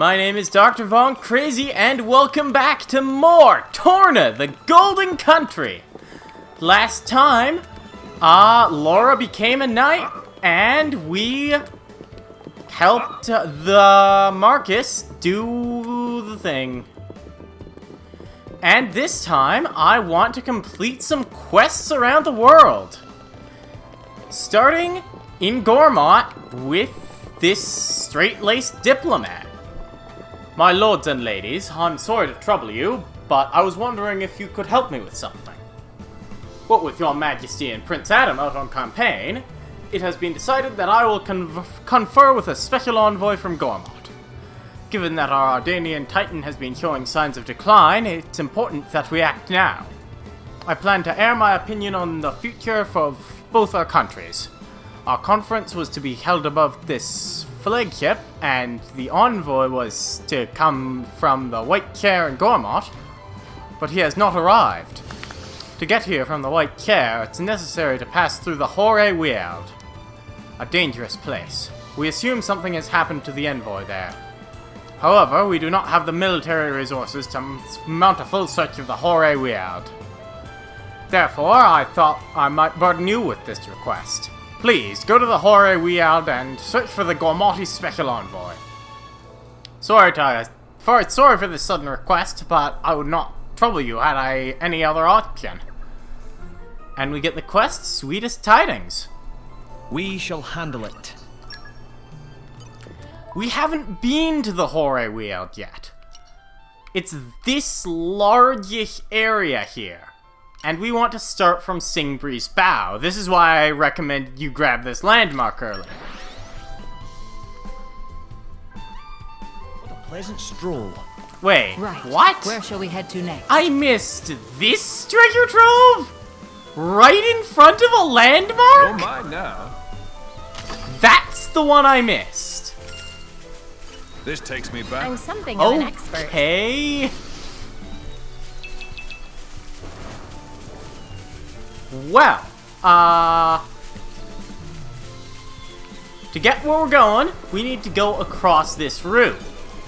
My name is Dr. Von Crazy, and welcome back to more Torna, the Golden Country. Last time, Laura became a knight, and we helped the Marcus do the thing. And this time, I want to complete some quests around the world. Starting in Gormott with this straight-laced diplomat. My lords and ladies, I'm sorry to trouble you, but I was wondering if you could help me with something. What with your majesty and Prince Adam out on campaign, it has been decided that I will confer with a special envoy from Gormott. Given that our Ardanian titan has been showing signs of decline, it's important that we act now. I plan to air my opinion on the future for both our countries. Our conference was to be held above this flagship, and the envoy was to come from the White Chair in Gormott, but he has not arrived. To get here from the White Chair, it's necessary to pass through the Horay Weald, a dangerous place. We assume something has happened to the envoy there. However, we do not have the military resources to mount a full search of the Horay Weald. Therefore, I thought I might burden you with this request. Please, go to the Horay Weald and search for the Gormotti Special Envoy. Sorry for this sudden request, but I would not trouble you had I any other option. And we get the quest, Sweetest Tidings. We shall handle it. We haven't been to the Horay Weald yet. It's this largish area here. And we want to start from Singbreeze Bow. This is why I recommend you grab this landmark early. What a pleasant stroll. Wait, right. What? Where shall we head to next? I missed this treasure trove? Right in front of a landmark? Don't mind now. That's the one I missed. This takes me back. I'm something of an expert. Okay. Well, to get where we're going, we need to go across this route.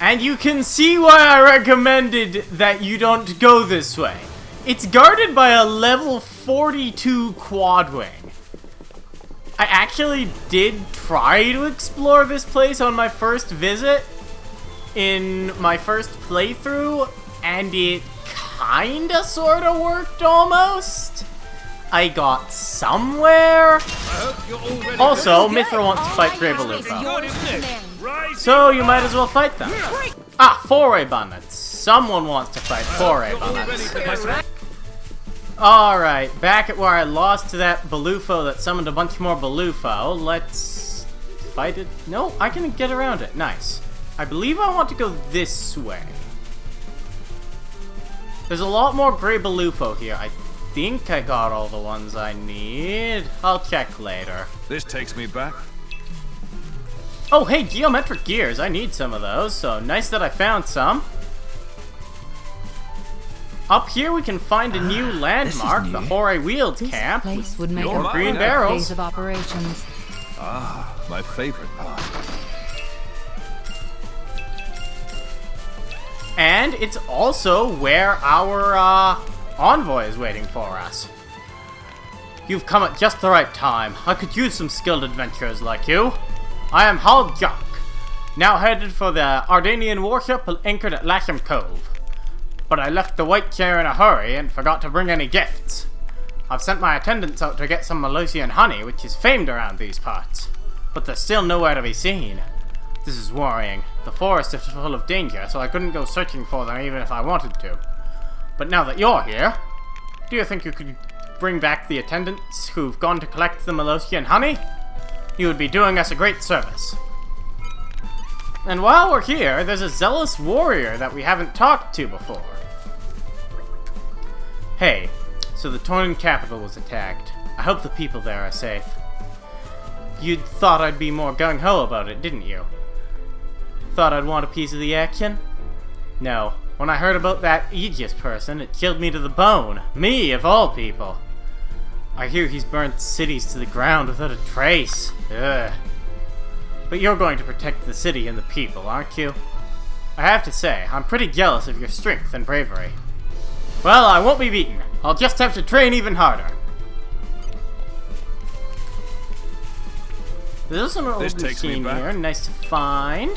And you can see why I recommended that you don't go this way. It's guarded by a level 42 quad wing. I actually did try to explore this place on my first visit, in my first playthrough, and it kinda sorta worked almost. I got somewhere. Also, Mithra wants to fight Grey Belufa. So you might as well fight them. Foray Bandits. Someone wants to fight Foray Bandits. Alright, back at where I lost to that Belufo that summoned a bunch more Belufo. Let's fight it. No, I can get around it. Nice. I believe I want to go this way. There's a lot more Grey Belufo here. I think I got all the ones I need. I'll check later. This takes me back. Oh, hey, geometric gears. I need some of those, so nice that I found some. Up here we can find a new landmark, the Horay Weald camp. This place would make You're a mine green now. barrels. base of operations. My favorite part. And it's also where our envoy is waiting for us. You've come at just the right time. I could use some skilled adventurers like you. I am Hal Jock, now headed for the Ardanian warship anchored at Lasham Cove. But I left the White Chair in a hurry and forgot to bring any gifts. I've sent my attendants out to get some Malosian honey, which is famed around these parts. But they're still nowhere to be seen. This is worrying. The forest is full of danger, so I couldn't go searching for them even if I wanted to. But now that you're here, do you think you could bring back the attendants who've gone to collect the Malosian honey? You would be doing us a great service. And while we're here, there's a zealous warrior that we haven't talked to before. Hey, so the Tornan capital was attacked. I hope the people there are safe. You thought I'd be more gung-ho about it, didn't you? Thought I'd want a piece of the action? No. When I heard about that Aegis person, it chilled me to the bone. Me, of all people. I hear he's burnt cities to the ground without a trace. Ugh. But you're going to protect the city and the people, aren't you? I have to say, I'm pretty jealous of your strength and bravery. Well, I won't be beaten. I'll just have to train even harder. There's an old machine here. Nice to find.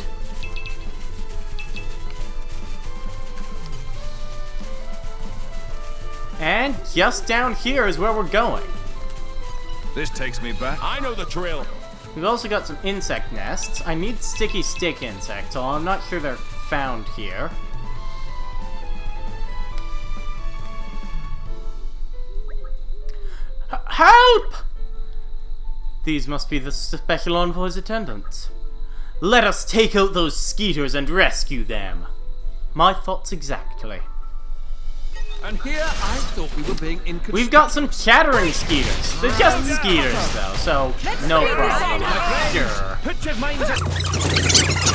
And just down here is where we're going. This takes me back. I know the drill. We've also got some insect nests. I need sticky stick insects, so I'm not sure they're found here. Help! These must be the special envoy's attendants. Let us take out those skeeters and rescue them. My thoughts exactly. And here I thought we were being inconsiderate. We've got some chattering skeeters. They're just skeeters though, so no problem. Sure. Put your minds at...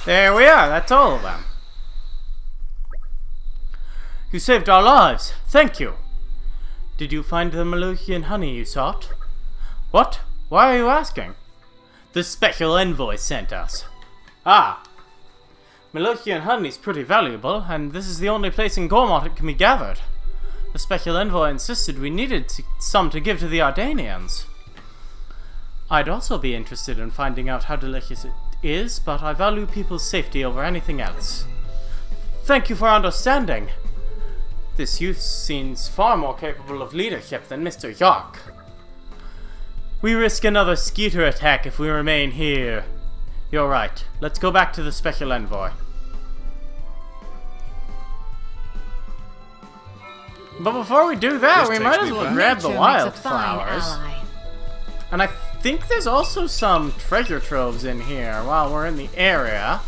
There we are, that's all of them. You saved our lives, thank you. Did you find the Melocian honey you sought? What? Why are you asking? The special envoy sent us. Ah. Melocian honey's pretty valuable, and this is the only place in Gormott it can be gathered. The special envoy insisted we needed some to give to the Ardanians. I'd also be interested in finding out how delicious it is, but I value people's safety over anything else. Thank you for understanding. This youth seems far more capable of leadership than Mr. York. We risk another skeeter attack if we remain here. You're right. Let's go back to the special envoy. But before we do that, we might as well grab the wildflowers. And I think there's also some treasure troves in here while we're in the area.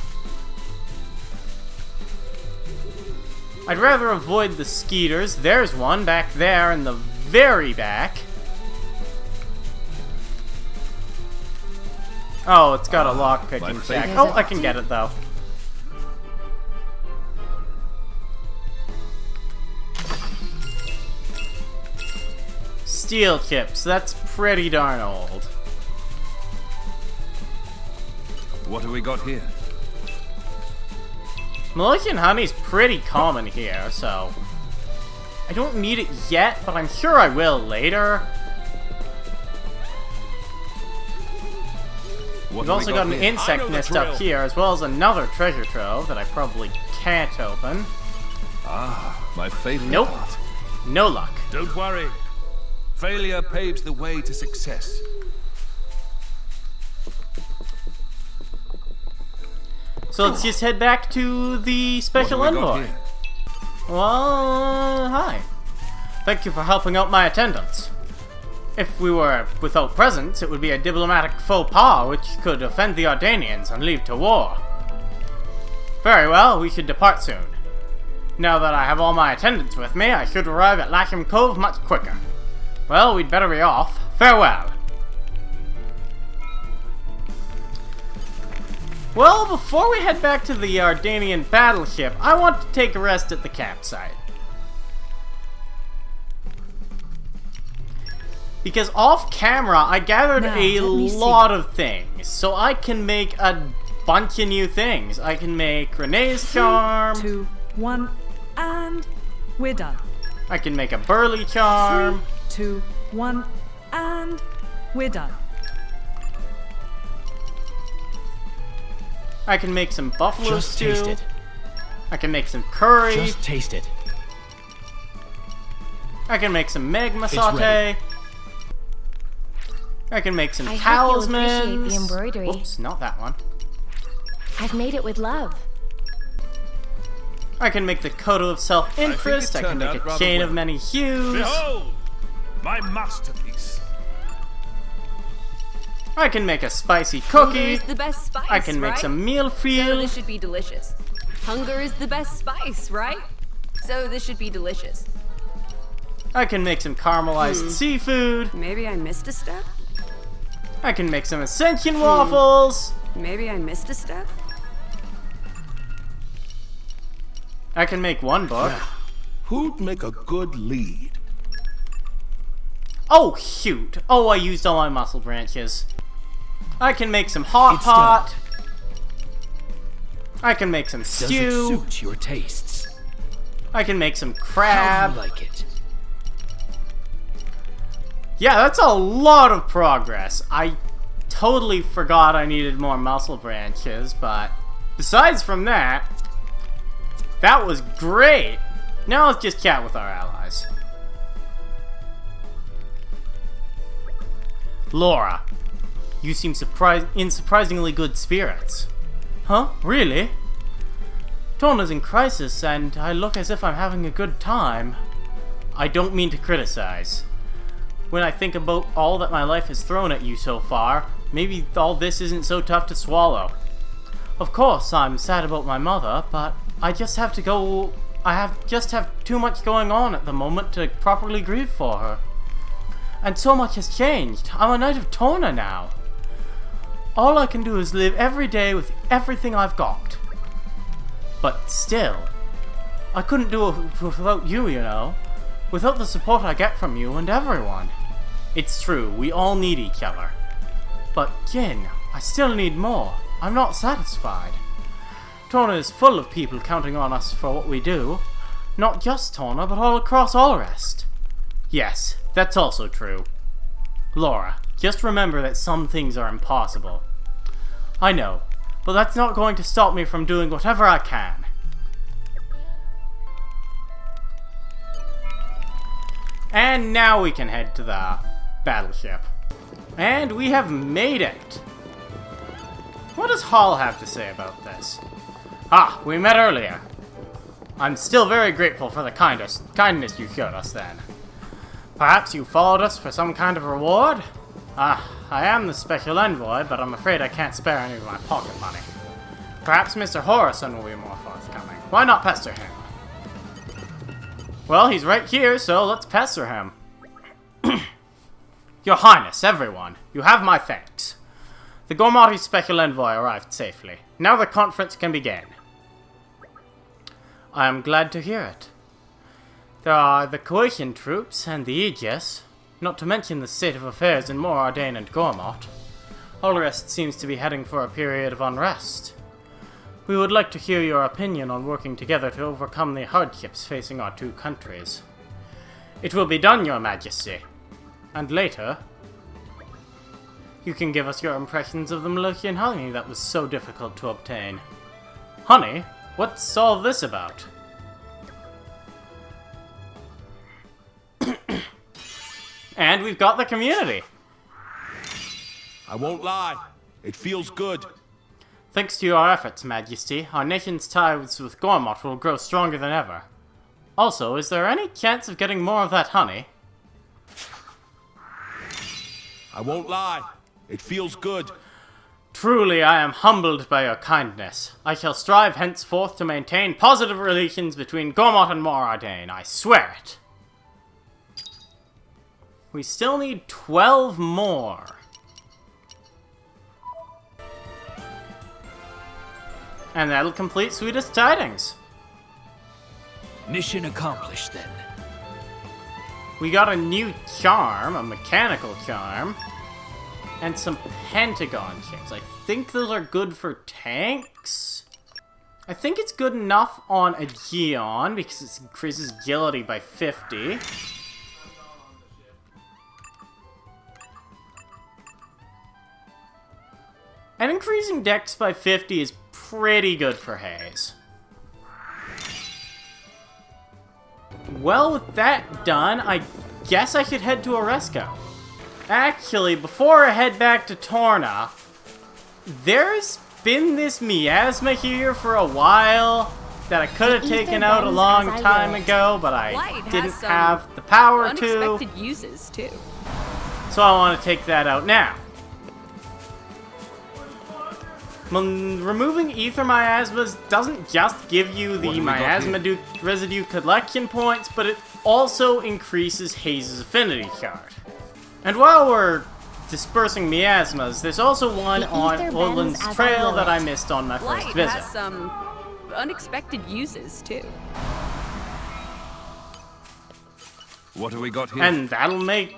I'd rather avoid the skeeters. There's one back there in the very back. Oh, it's got a lock-picking check. Oh, I can get it though. Steel chips, that's pretty darn old. What have we got here? Melocian honey's pretty common here, so I don't need it yet, but I'm sure I will later. We've also got an insect nest up here, as well as another treasure trove that I probably can't open. Ah, my favorite Nope. part. No luck. Don't worry. Failure paves the way to success. So let's just head back to the special What have we got envoy. here? Well, hi. Thank you for helping out my attendants. If we were without presents, it would be a diplomatic faux pas which could offend the Ardanians and lead to war. Very well, we should depart soon. Now that I have all my attendants with me, I should arrive at Lasham Cove much quicker. Well, we'd better be off. Farewell. Well, before we head back to the Ardanian battleship, I want to take a rest at the campsite. Because off camera, I gathered a lot of things. So I can make a bunch of new things. I can make Renee's charm. 3, 2, 1, and we're done. I can make a burly charm. 3, 2, 1, and we're done. I can make some buffalo Just stew. taste it. I can make some curry. Just taste it. I can make some magma It's saute. ready. I can make some I hope talismans. you'll appreciate the embroidery. Oops, not that one. I've made it with love. I can make the coat of self-interest. I can turned make out a rather chain well. of many hues. Behold! My masterpiece. I can make a spicy Hunger cookie. is the best spice, I can make right? some meal So feel. this should be delicious. Hunger is the best spice, right? So this should be delicious. I can make some caramelized seafood. Maybe I missed a step? I can make some ascension waffles. Maybe I missed a step? I can make one book. Who'd make a good lead? Oh, shoot. Oh, I used all my muscle branches. I can make some hot pot. I can make some Does it stew. suit your tastes? I can make some How crab. do you like it? Yeah, that's a lot of progress. I totally forgot I needed more muscle branches, but besides from that, that was great. Now let's just chat with our allies. Laura, you seem in surprisingly good spirits. Huh? Really? Torna's in crisis, and I look as if I'm having a good time. I don't mean to criticize. When I think about all that my life has thrown at you so far, maybe all this isn't so tough to swallow. Of course, I'm sad about my mother, but I just have too much going on at the moment to properly grieve for her. And so much has changed. I'm a Knight of Torna now. All I can do is live every day with everything I've got. But still, I couldn't do it without you, you know. Without the support I get from you and everyone. It's true, we all need each other. But Jin, I still need more. I'm not satisfied. Torna is full of people counting on us for what we do. Not just Torna, but all across Allrest. Yes, that's also true. Laura, just remember that some things are impossible. I know, but that's not going to stop me from doing whatever I can. And now we can head to the battleship. And we have made it! What does Hall have to say about this? Ah, we met earlier. I'm still very grateful for the kindness you showed us then. Perhaps you followed us for some kind of reward? Ah, I am the special envoy, but I'm afraid I can't spare any of my pocket money. Perhaps Mr. Horison will be more forthcoming. Why not pester him? Well, he's right here, so let's pester him. Your Highness, everyone, you have my thanks. The Gormati Special Envoy arrived safely. Now the conference can begin. I am glad to hear it. There are the coalition troops and the Aegis, not to mention the state of affairs in Morardain and Gormott. Allrest seems to be heading for a period of unrest. We would like to hear your opinion on working together to overcome the hardships facing our two countries. It will be done, Your Majesty. And later, you can give us your impressions of the Melocian honey that was so difficult to obtain. Honey? What's all this about? And we've got the community! I won't lie. It feels good. Thanks to your efforts, Majesty, our nation's ties with Gormott will grow stronger than ever. Also, is there any chance of getting more of that honey? I won't lie. It feels good. Truly, I am humbled by your kindness. I shall strive henceforth to maintain positive relations between Gormott and Morardain. I swear it. We still need 12 more. And that'll complete Sweetest Tidings. Mission accomplished then. We got a new charm, a mechanical charm, and some pentagon chips. I think those are good for tanks. I think it's good enough on a Geon because it increases agility by 50. And increasing dex by 50 is pretty good for Haze. Well, with that done, I guess I should head to Resco. Actually, before I head back to Torna, there's been this miasma here for a while that I could have taken out a long time ago, but I didn't have the power to. Unexpected uses, too. So I want to take that out now. Removing ether miasmas doesn't just give you the miasma residue collection points, but it also increases Hayes' affinity card. And while we're dispersing miasmas, there's also one The on ether bends Woodland's as I Trail will that I it. missed on my Light first visit. has some unexpected uses, too. What have we got here? And that'll make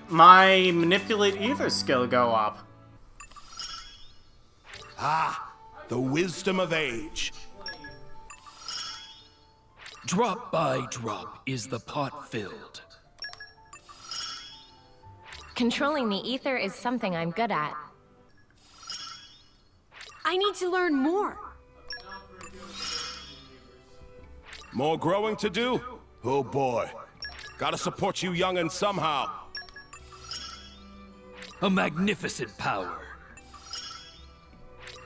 my manipulate ether skill go up. Ah, the wisdom of age. Drop by drop is the pot filled. Controlling the ether is something I'm good at. I need to learn more. More growing to do? Oh boy. Gotta support you young'uns somehow. A magnificent power.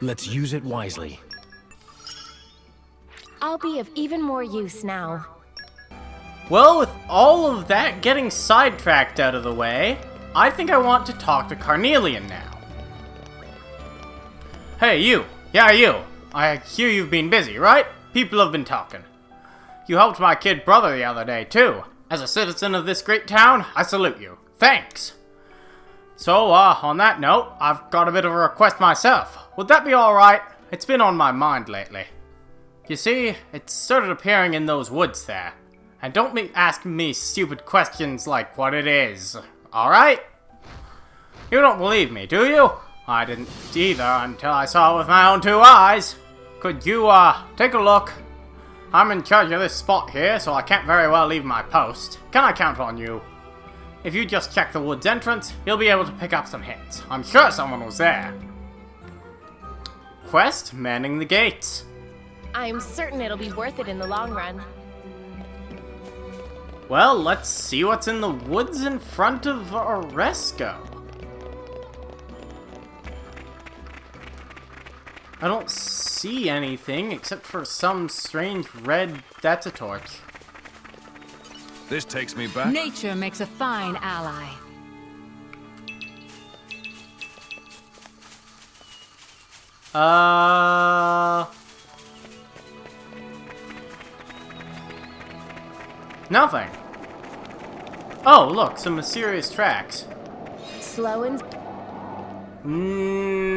Let's use it wisely. I'll be of even more use now. Well, with all of that getting sidetracked out of the way, I think I want to talk to Carnelian now. Hey, you. Yeah, you. I hear you've been busy, right? People have been talking. You helped my kid brother the other day, too. As a citizen of this great town, I salute you. Thanks. So, on that note, I've got a bit of a request myself. Would that be alright? It's been on my mind lately. You see, it started appearing in those woods there. And don't be asking me stupid questions like what it is, alright? You don't believe me, do you? I didn't either until I saw it with my own 2 eyes. Could you, take a look? I'm in charge of this spot here, so I can't very well leave my post. Can I count on you? If you just check the woods entrance, you'll be able to pick up some hints. I'm sure someone was there. Quest, manning the gates. I'm certain it'll be worth it in the long run. Well, let's see what's in the woods in front of Resco. I don't see anything except for some strange red... That's a torch. This takes me back. Nature makes a fine ally. Nothing. Oh, look, some mysterious tracks. Slow and...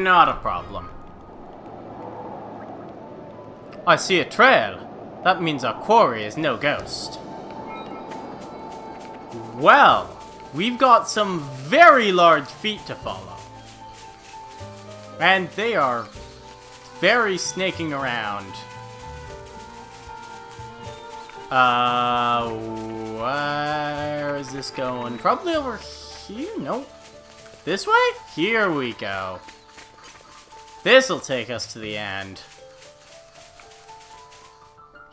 Not a problem. I see a trail. That means our quarry is no ghost. Well, we've got some very large feet to follow. And they are very snaking around. Where is this going? Probably over here? Nope. This way? Here we go. This'll take us to the end.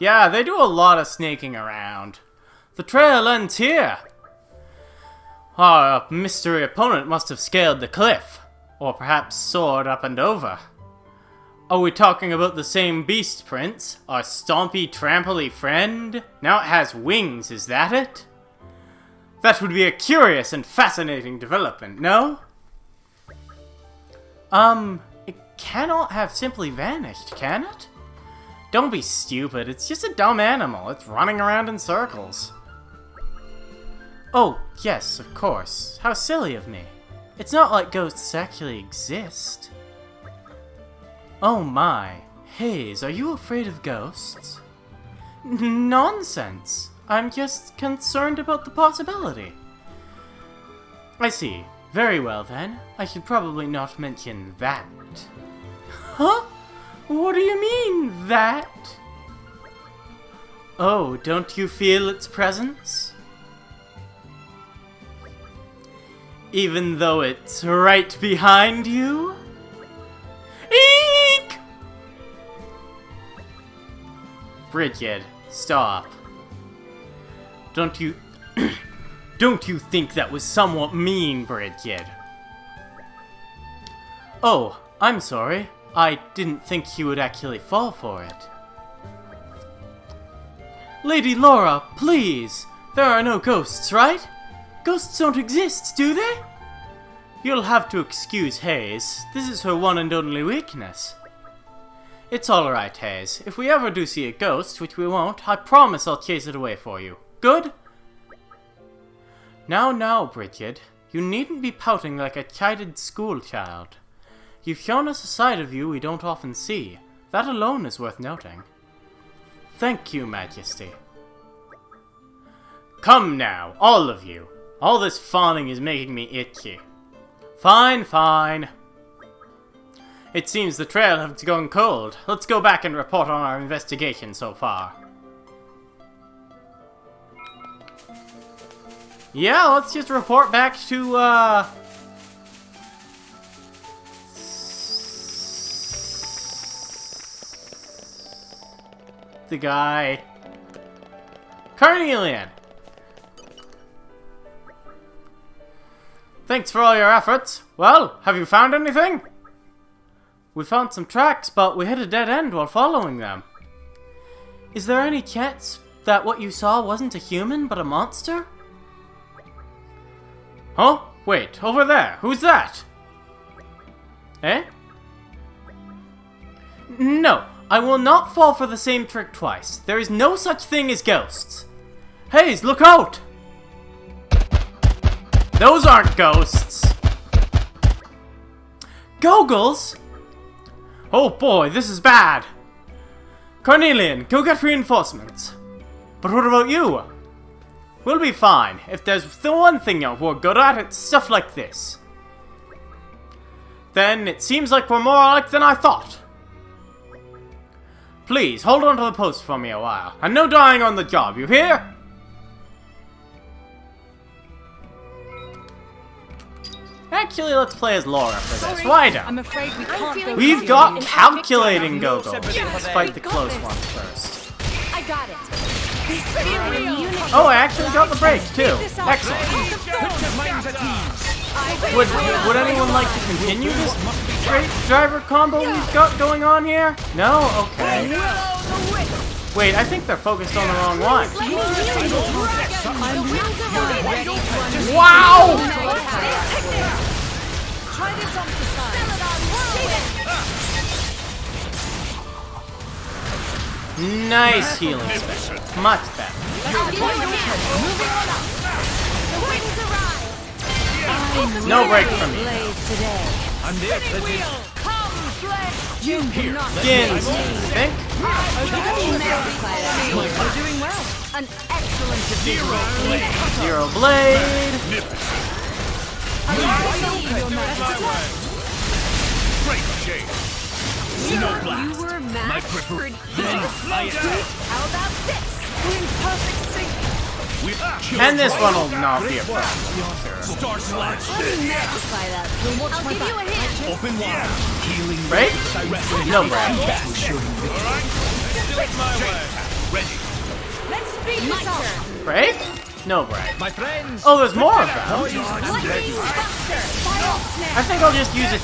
Yeah, they do a lot of snaking around. The trail ends here. Our mystery opponent must have scaled the cliff. Or perhaps soared up and over. Are we talking about the same beast, Prince? Our stompy, tramply friend? Now it has wings, is that it? That would be a curious and fascinating development, no? It cannot have simply vanished, can it? Don't be stupid, it's just a dumb animal. It's running around in circles. Oh, yes, of course. How silly of me. It's not like ghosts actually exist. Oh my. Hayes, are you afraid of ghosts? Nonsense. I'm just concerned about the possibility. I see. Very well then. I should probably not mention that. Huh? What do you mean, that? Oh, don't you feel its presence? Even though it's right behind you? Eek! Bridget, stop. Don't you... Don't you think that was somewhat mean, Bridget? Oh, I'm sorry. I didn't think you would actually fall for it. Lady Laura, please! There are no ghosts, right? Ghosts don't exist, do they? You'll have to excuse Hayes. This is her one and only weakness. It's alright, Hayes. If we ever do see a ghost, which we won't, I promise I'll chase it away for you. Good? Now, now, Bridget. You needn't be pouting like a chided schoolchild. You've shown us a side of you we don't often see. That alone is worth noting. Thank you, Majesty. Come now, all of you. All this fawning is making me itchy. Fine, fine. It seems the trail has gone cold. Let's go back and report on our investigation so far. Yeah, let's just report back to, the guy... Carnelian! Thanks for all your efforts. Well, have you found anything? We found some tracks, but we hit a dead end while following them. Is there any chance that what you saw wasn't a human, but a monster? Huh? Wait, over there. Who's that? Eh? No, I will not fall for the same trick twice. There is no such thing as ghosts. Hayes, look out! Those aren't ghosts. Goggles? Oh boy, this is bad. Carnelian, go get reinforcements. But what about you? We'll be fine. If there's the one thing we're good at, it's stuff like this. Then it seems like we're more alike than I thought. Please, hold on to the post for me a while. And no dying on the job, you hear? Actually, let's play as Laura for this. Why don't? I'm afraid we can't go. We've got calculating Gogo. Let's fight the close one first. I got it. Oh, I actually got the break too. Excellent. Would anyone like to continue this great driver combo we've got going on here? No? Okay. Wait, I think they're focused on the wrong one. Wow! Nice healing spell. Much better. No break for me. I'm there, Skins, I think. We're doing well. An excellent Zero blade. Great shame. You were mastered. How about this? We're in perfect sync. And this one will not be a problem. Star slash. Magnify that. I'll give you a hint. Open wide. Healing. Break? No break. Ready. Let's speed this up. Break? No break. My friends. Oh, there's more of them. I think I'll just use a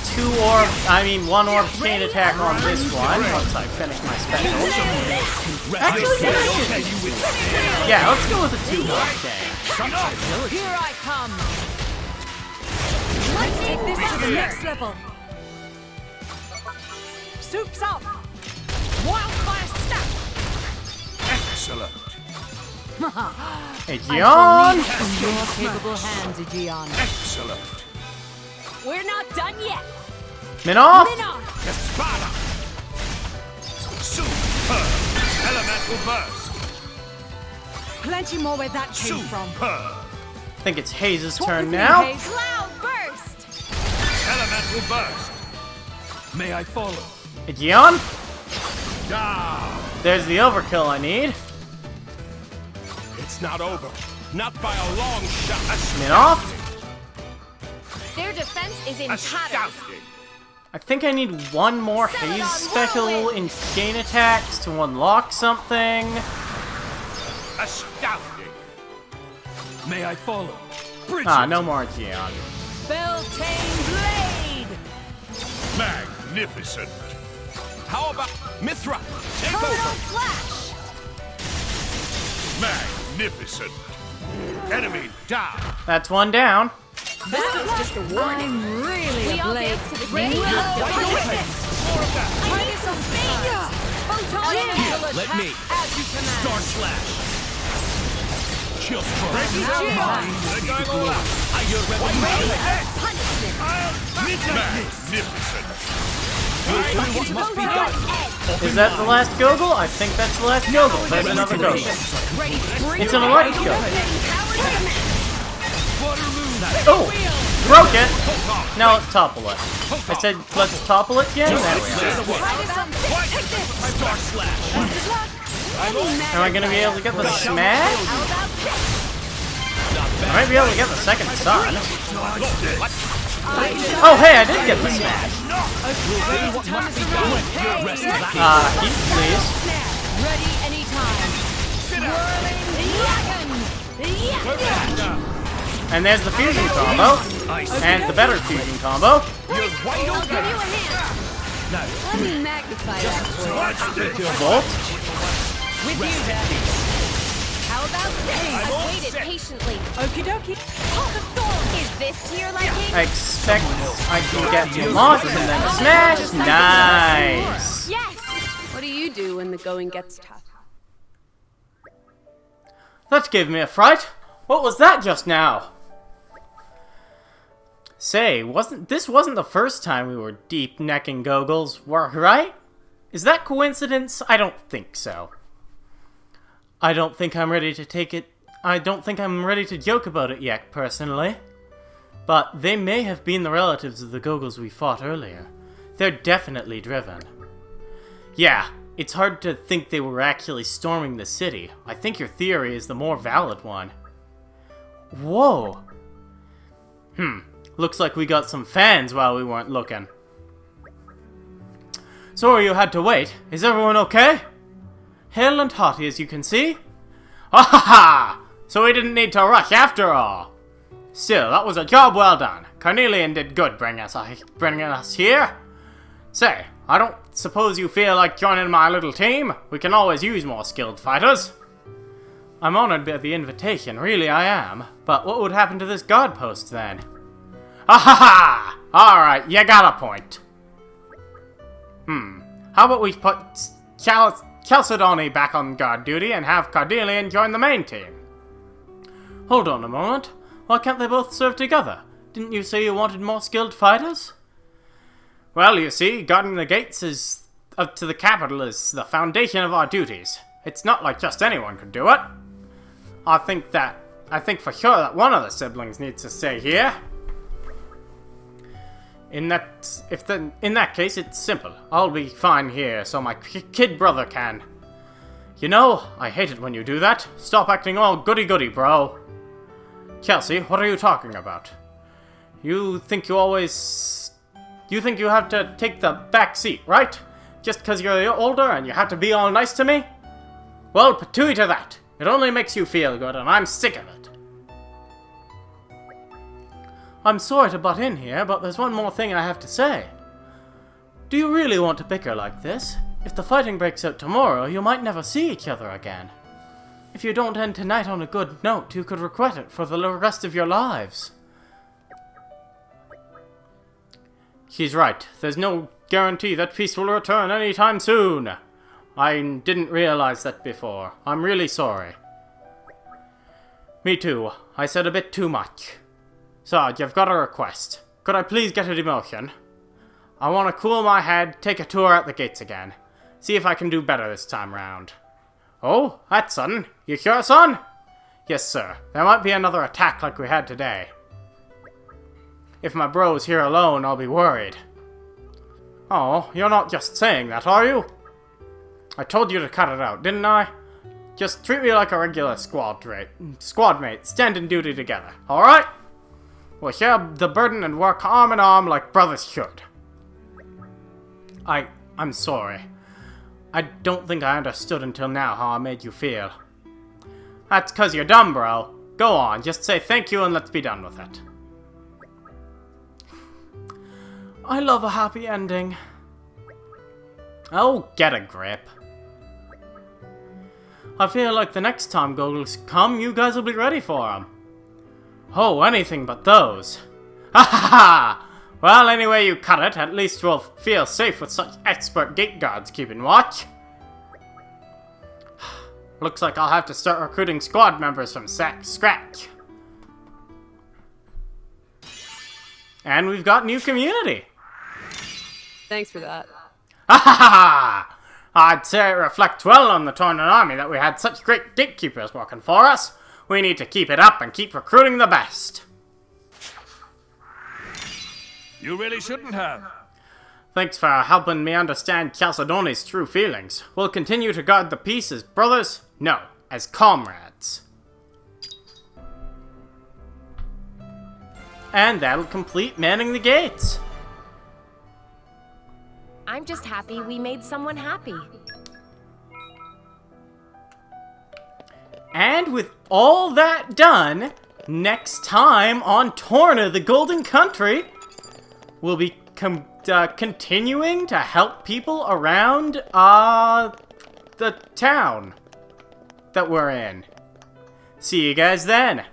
one orb chain attack on this one once I finish my special. Actually, yeah, let's go with a 2-orb chain. Here I come. Let's take this to the next level. Soup's up. Wildfire snap. Excellent. Hey, Gian! In your capable hands, Gian. Excellent. We're not done yet. Minoff! Espada. Super. Elemental burst. Plenty more where that came from. Super. I think it's Hayes' Talk turn with me, now. Hayes. Cloud burst. Elemental burst. May I follow? Hey, Gian? Down. There's the overkill I need. It's not over. Not by a long shot. Minoff? Their defense is in tatters. Astounding. I think I need one more Hayes special in chain attacks to unlock something. Astounding. May I follow? Ah, no more Gian. Beltane blade. Magnificent. How about Mithra? Take Proto over. flash. Magnificent. Enemy down. That's one down. I'm really We a all blade. dance to the same beat. Let me. As you command. Star slash. Just try. They're going all out. Are you ready? Punishment. Magnificent. What must be done? Is that the last Gogol? I think that's the last Gogol. There's another Gogol. It's an electric Gogol. Oh! Broke it! Now let's topple it. I said let's topple it again? There we are. Am I gonna be able to get the smash? I might be able to get the second sun. Oh hey, I did get the smash! Heat, please. Ready anytime. Whirling And there's the fusion combo. And the better fusion combo. I'll give you a hand. Let me magnify that for you. Bolt. With you, Daddy. How about this? I've waited patiently. Okie dokie. Is this to your liking? I expect I can get lost and then smash. Nice. Yes. What do you do when the going gets tough? That gave me a fright. What was that just now? Say, wasn't the first time we were deep necking Gogols, right? Is that coincidence? I don't think so. I don't think I'm ready to take it. I don't think I'm ready to joke about it yet, personally. But they may have been the relatives of the Gogols we fought earlier. They're definitely driven. Yeah, it's hard to think they were actually storming the city. I think your theory is the more valid one. Whoa! Looks like we got some fans while we weren't looking. Sorry you had to wait. Is everyone okay? Hale and hearty as you can see. Ah ha ha! So we didn't need to rush after all. Still, that was a job well done. Carnelian did good bringing us here. Say, I don't suppose you feel like joining my little team? We can always use more skilled fighters. I'm honored by the invitation, really I am. But what would happen to this guard post then? Ah ha ha! Alright, you got a point. How about we put Chalcedony back on guard duty and have Carnelian join the main team? Hold on a moment. Why can't they both serve together? Didn't you say you wanted more skilled fighters? Well, you see, guarding the gates up to the capital is the foundation of our duties. It's not like just anyone could do it. I think for sure that one of the siblings needs to stay here. In that case, it's simple. I'll be fine here, so my kid brother can. You know, I hate it when you do that. Stop acting all goody-goody, bro. Chelsea, what are you talking about? You think you have to take the back seat, right? Just because you're older and you have to be all nice to me? Well, patooey to that. It only makes you feel good, and I'm sick of it. I'm sorry to butt in here, but there's one more thing I have to say. Do you really want to bicker like this? If the fighting breaks out tomorrow, you might never see each other again. If you don't end tonight on a good note, you could regret it for the rest of your lives. She's right. There's no guarantee that peace will return anytime soon. I didn't realize that before. I'm really sorry. Me too. I said a bit too much. Sarge, I've got a request. Could I please get a demotion? I want to cool my head, take a tour at the gates again. See if I can do better this time round. Oh, that's sudden. You sure, son? Yes, sir. There might be another attack like we had today. If my bro's here alone, I'll be worried. Oh, you're not just saying that, are you? I told you to cut it out, didn't I? Just treat me like a regular squad mate, standing duty together, alright? We'll share the burden and work arm in arm like brothers should. I'm sorry. I don't think I understood until now how I made you feel. That's 'cause you're dumb, bro. Go on, just say thank you and let's be done with it. I love a happy ending. Oh, get a grip. I feel like the next time Gogols come, you guys will be ready for them. Oh, anything but those. Ha ha ha! Well, anyway you cut it, at least we'll feel safe with such expert gate guards keeping watch. Looks like I'll have to start recruiting squad members from scratch. And we've got new community. Thanks for that. Ha ha ha! I'd say it reflects well on the Tornan army that we had such great gatekeepers working for us. We need to keep it up and keep recruiting the best. You really shouldn't have. Thanks for helping me understand Chalcedoni's true feelings. We'll continue to guard the peace as brothers? No, as comrades. And that'll complete manning the gates. I'm just happy we made someone happy. And with all that done, next time on Torna, the Golden Country, we'll be continuing to help people around the town that we're in. See you guys then.